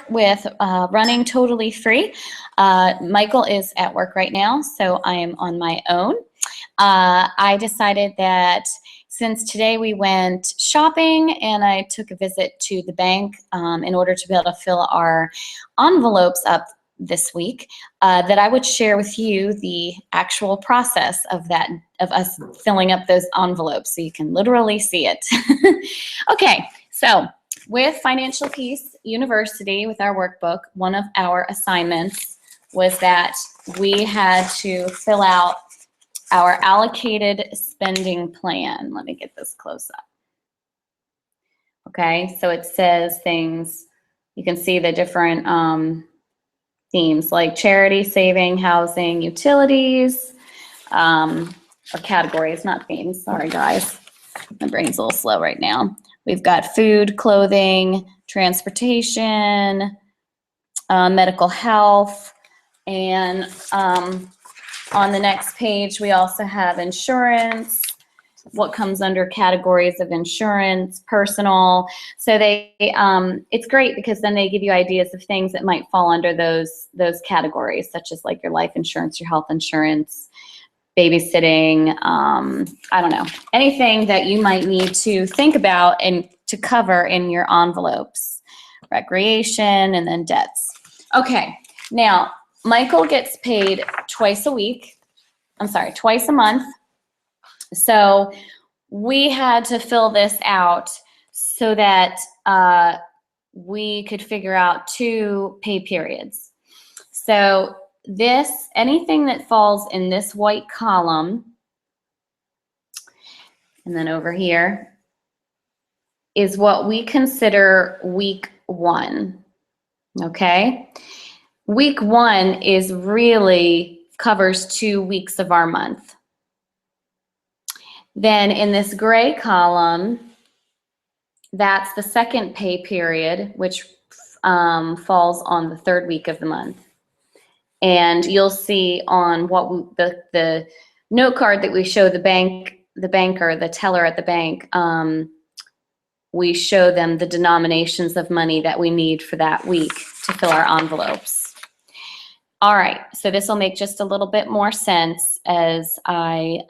with running totally free. Michael is at work right now, so I am on my own. I decided that since today we went shopping and I took a visit to the bank in order to be able to fill our envelopes up this week, that I would share with you the actual process of us filling up those envelopes so you can literally see it. Okay, so with Financial Peace University, with our workbook, one of our assignments was that we had to fill out our allocated spending plan. Let me get this close up. Okay, so it says things, you can see the different themes like charity, saving, housing, utilities, or categories, not themes. Sorry, guys. My brain's a little slow right now. We've got food, clothing, transportation, medical health, and on the next page, we also have insurance, what comes under categories of insurance, personal. So it's great because then they give you ideas of things that might fall under those categories, such as like your life insurance, your health insurance, babysitting, I don't know, anything that you might need to think about and to cover in your envelopes, recreation, and then debts. Okay, now Michael gets paid twice a month. So we had to fill this out so that we could figure out 2 pay periods. So anything that falls in this white column, and then over here, is what we consider week 1, okay? Week 1 covers 2 weeks of our month. Then in this gray column, that's the second pay period, which falls on the 3rd week of the month. And you'll see on what the note card that we show the banker, the teller at the bank, we show them the denominations of money that we need for that week to fill our envelopes. All right, so this will make just a little bit more sense as I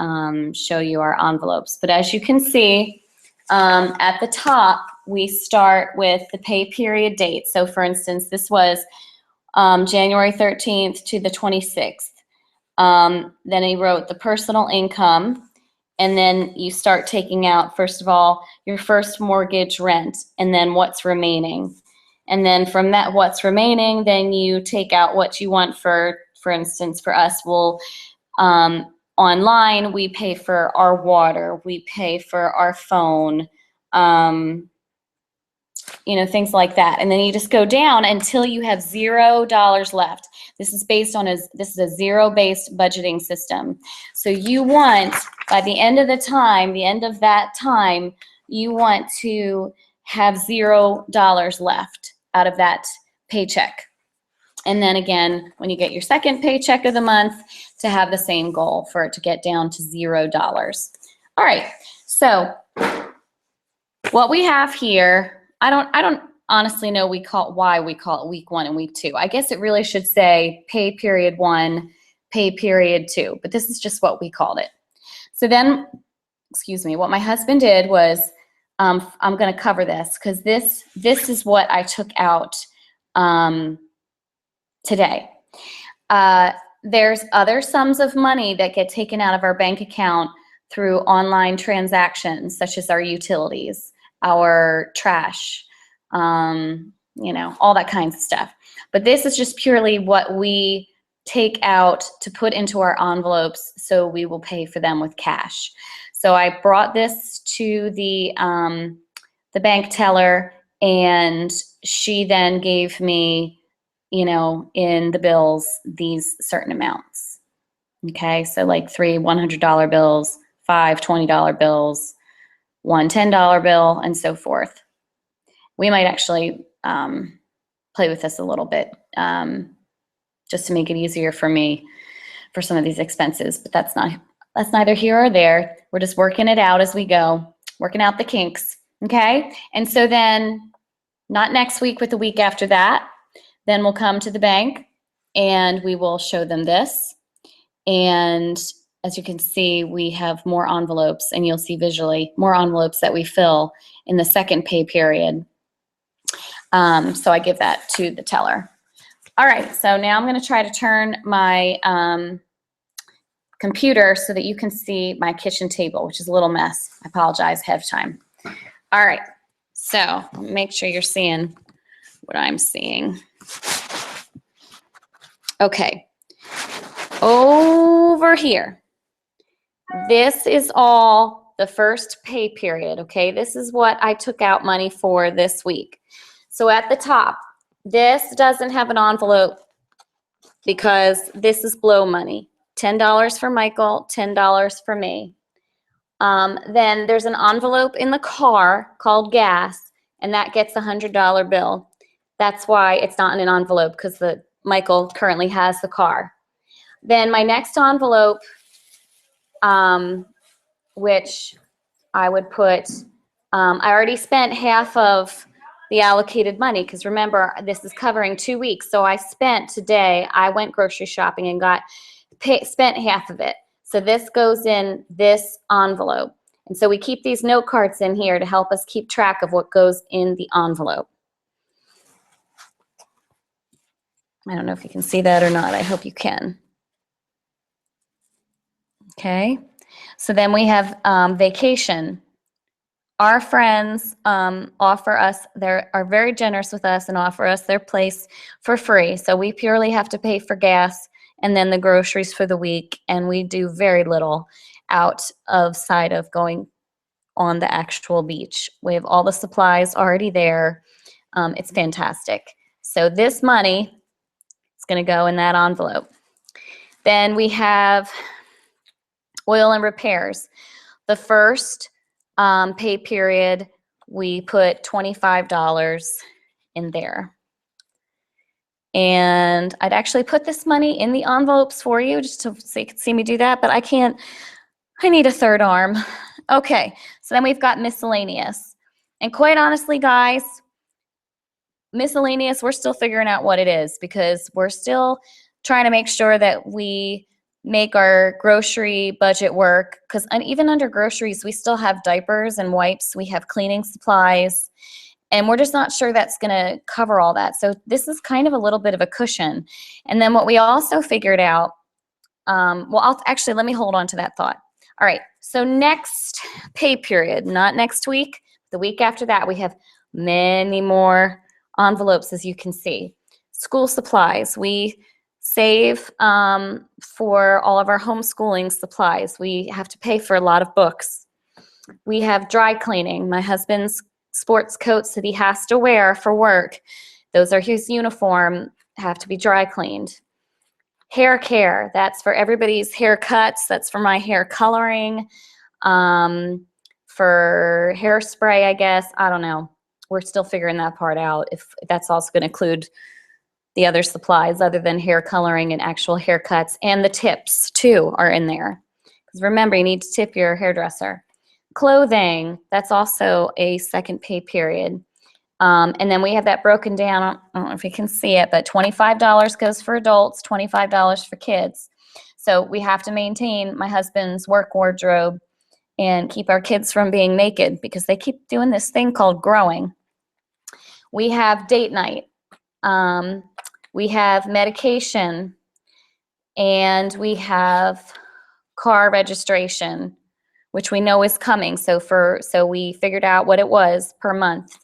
show you our envelopes. But as you can see, at the top, we start with the pay period date. So for instance, this was January 13th to the 26th. Then he wrote the personal income, and then you start taking out, first of all, your first mortgage rent, and then what's remaining. And then from that, what's remaining, then you take out what you want for instance, for us, online, we pay for our water, we pay for our phone, things like that. And then you just go down until you have $0 left. This is based on this is a zero-based budgeting system. So you want, by the end of that time, you want to have $0 left out of that paycheck. And then again, when you get your second paycheck of the month, to have the same goal for it to get down to $0. All right, so what we have here, I don't honestly know why we call it week 1 and week 2. I guess it really should say pay period 1, pay period 2, but this is just what we called it. So then, what my husband did was, I'm going to cover this because this is what I took out today. There's other sums of money that get taken out of our bank account through online transactions, such as our utilities, our trash, all that kinds of stuff. But this is just purely what we take out to put into our envelopes, so we will pay for them with cash. So I brought this to the bank teller, and she then gave me, in the bills, these certain amounts. Okay, so like 3 $100 bills, 5 $20 bills, 1 $10 bill, and so forth. We might actually play with this a little bit just to make it easier for me for some of these expenses, but that's neither here or there. We're just working it out as we go, working out the kinks, okay? And so then Not next week, but the week after that. Then we'll come to the bank and we will show them this. And as you can see, we have more envelopes, and you'll see visually more envelopes that we fill in the second pay period. So I give that to the teller. All right, so now I'm going to try to turn my computer so that you can see my kitchen table, which is a little mess. I apologize ahead of time. All right, so make sure you're seeing what I'm seeing. Okay, over here, this is all the first pay period, okay? This is what I took out money for this week. So at the top, this doesn't have an envelope because this is blow money. $10 for Michael, $10 for me. Then there's an envelope in the car called gas, and that gets a $100 bill. That's why it's not in an envelope, because Michael currently has the car. Then my next envelope, which I would put, I already spent half of the allocated money, because remember, this is covering 2 weeks. So I spent today, I went grocery shopping and spent half of it. So this goes in this envelope. And so we keep these note cards in here to help us keep track of what goes in the envelope. I don't know if you can see that or not. I hope you can. Okay. So then we have vacation. Our friends offer us, are very generous with us and offer us their place for free. So we purely have to pay for gas and then the groceries for the week. And we do very little outside of going on the actual beach. We have all the supplies already there. It's fantastic. So this money is going to go in that envelope. Then we have oil and repairs. The first pay period, we put $25 in there. And I'd actually put this money in the envelopes for you just so you can see me do that, but I can't. I need a third arm. Okay, so then we've got miscellaneous. And quite honestly, guys, miscellaneous, we're still figuring out what it is, because we're still trying to make sure that we make our grocery budget work, because even under groceries, we still have diapers and wipes, we have cleaning supplies, and we're just not sure that's going to cover all that. So this is kind of a little bit of a cushion. And then what we also figured out, actually, let me hold on to that thought. All right, so next pay period, not next week, the week after that, we have many more envelopes, as you can see. School supplies, we save for all of our homeschooling supplies. We have to pay for a lot of books. We have dry cleaning. My husband's sports coats that he has to wear for work, those are his uniform, have to be dry cleaned. Hair care, that's for everybody's haircuts. That's for my hair coloring, for hairspray, I guess. I don't know. We're still figuring that part out, if that's also going to include the other supplies other than hair coloring and actual haircuts. And the tips, too, are in there. Because remember, you need to tip your hairdresser. Clothing, that's also a second pay period. And then we have that broken down, I don't know if you can see it, but $25 goes for adults, $25 for kids. So we have to maintain my husband's work wardrobe and keep our kids from being naked, because they keep doing this thing called growing. We have date night. We have medication, and we have car registration, which we know is coming. So we figured out what it was per month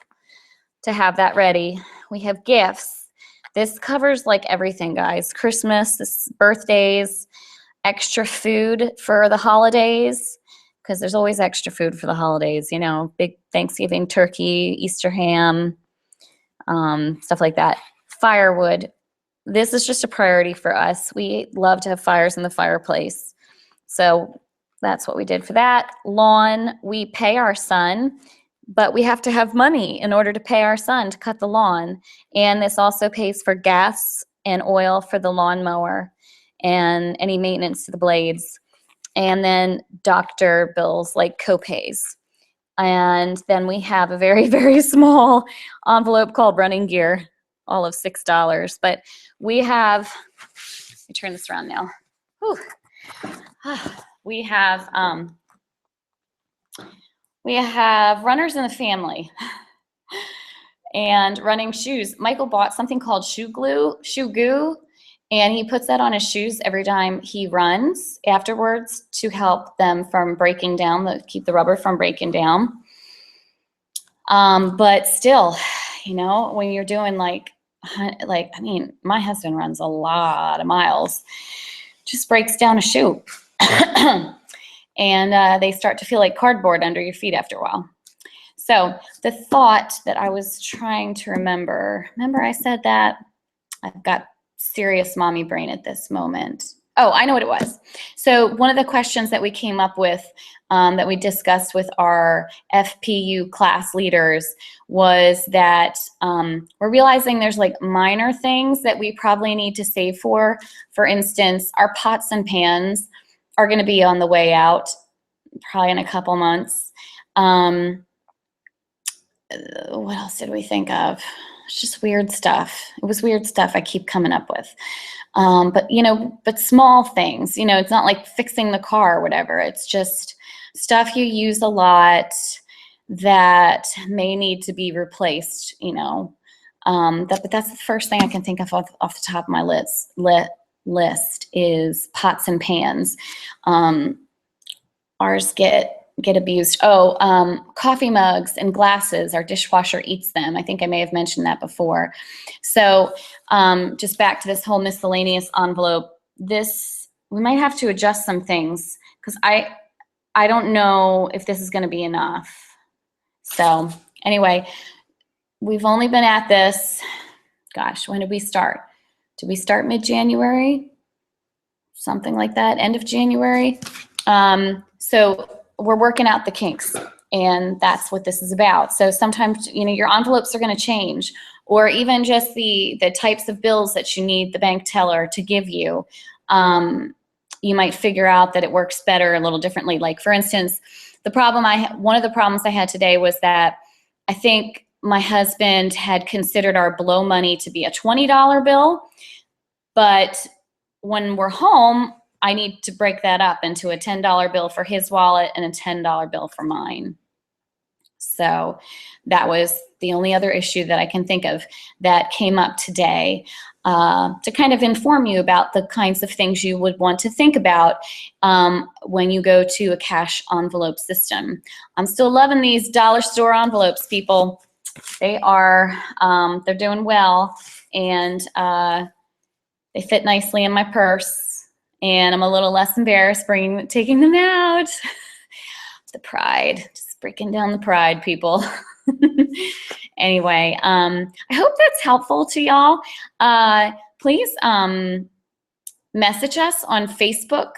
to have that ready. We have gifts. This covers like everything, guys. Christmas, birthdays, extra food for the holidays, because there's always extra food for the holidays, you know, big Thanksgiving turkey, Easter ham, stuff like that. Firewood. This is just a priority for us. We love to have fires in the fireplace. So that's what we did for that. Lawn, we pay our son, but we have to have money in order to pay our son to cut the lawn. And this also pays for gas and oil for the lawnmower and any maintenance to the blades. And then doctor bills like copays. And then we have a very, very small envelope called running gear, all of $6. But we have, let me turn this around now. Whew. We have runners in the family and running shoes. Michael bought something called shoe goo, and he puts that on his shoes every time he runs afterwards to help them from breaking down, keep the rubber from breaking down. But still, you know, when you're doing like, I mean, my husband runs a lot of miles, just breaks down a shoe. And they start to feel like cardboard under your feet after a while. So the thought that I was trying to remember I said that? I've got serious mommy brain at this moment. Oh, I know what it was. So one of the questions that we came up with, that we discussed with our FPU class leaders, was that we're realizing there's like minor things that we probably need to save for. For instance, our pots and pans are going to be on the way out probably in a couple months. What else did we think of? It's just weird stuff. It was weird stuff I keep coming up with. But small things, you know, it's not like fixing the car or whatever. It's just stuff you use a lot that may need to be replaced, you know. But that's the first thing I can think of off the top of my list is pots and pans. Ours get abused. Coffee mugs and glasses, our dishwasher eats them. I think I may have mentioned that before. So just back to this whole miscellaneous envelope, we might have to adjust some things because I don't know if this is going to be enough. So anyway, we've only been at this, gosh, when did we start? Did we start mid-January? Something like that, end of January. So we're working out the kinks, and that's what this is about. So sometimes, you know, your envelopes are going to change, or even just the types of bills that you need the bank teller to give you. You might figure out that it works better a little differently. Like for instance, one of the problems I had today was that I think my husband had considered our blow money to be a $20 bill, but when we're home, I need to break that up into a $10 bill for his wallet and a $10 bill for mine. So that was the only other issue that I can think of that came up today, to kind of inform you about the kinds of things you would want to think about when you go to a cash envelope system. I'm still loving these dollar store envelopes, people. They are, they're doing well, and they fit nicely in my purse. And I'm a little less embarrassed taking them out. The pride, just breaking down the pride, people. Anyway, I hope that's helpful to y'all. Please message us on Facebook.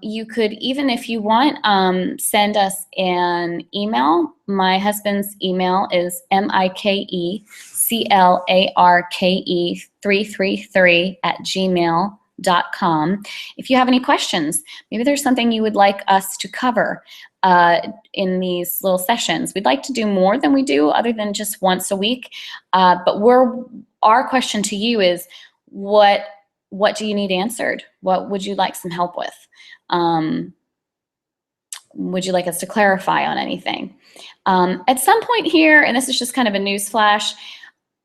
You could, even if you want, send us an email. My husband's email is mikeclarke333@gmail.com. If you have any questions, maybe there's something you would like us to cover in these little sessions. We'd like to do more than we do, other than just once a week. But our question to you is, what do you need answered? What would you like some help with? Would you like us to clarify on anything? At some point here, and this is just kind of a news flash,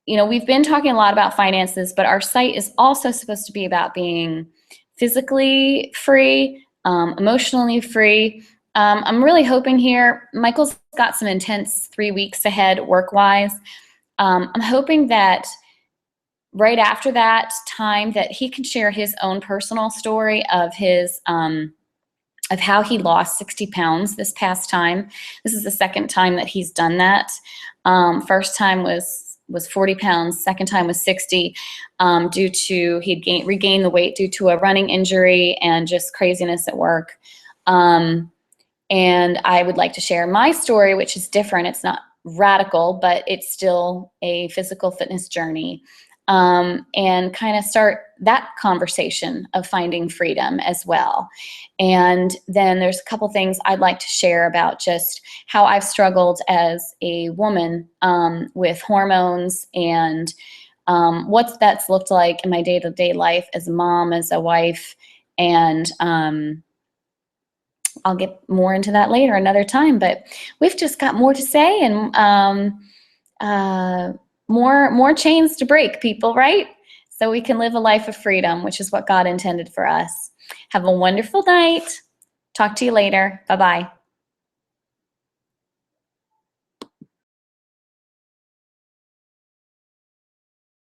you know, we've been talking a lot about finances, but our site is also supposed to be about being physically free, emotionally free. I'm really hoping here, Michael's got some intense 3 weeks ahead work-wise. I'm hoping that right after that time that he can share his own personal story of his, of how he lost 60 pounds this past time. This is the second time that he's done that. First time was 40 pounds. Second time was 60, due to he'd regained the weight due to a running injury and just craziness at work. And I would like to share my story, which is different. It's not radical, but it's still a physical fitness journey. and kind of start that conversation of finding freedom as well. And then there's a couple things I'd like to share about just how I've struggled as a woman with hormones and what that's looked like in my day-to-day life as a mom, as a wife, and I'll get more into that later another time, but we've just got more to say and more chains to break, people, right? So we can live a life of freedom, which is what God intended for us. Have a wonderful night. Talk to you later. Bye-bye.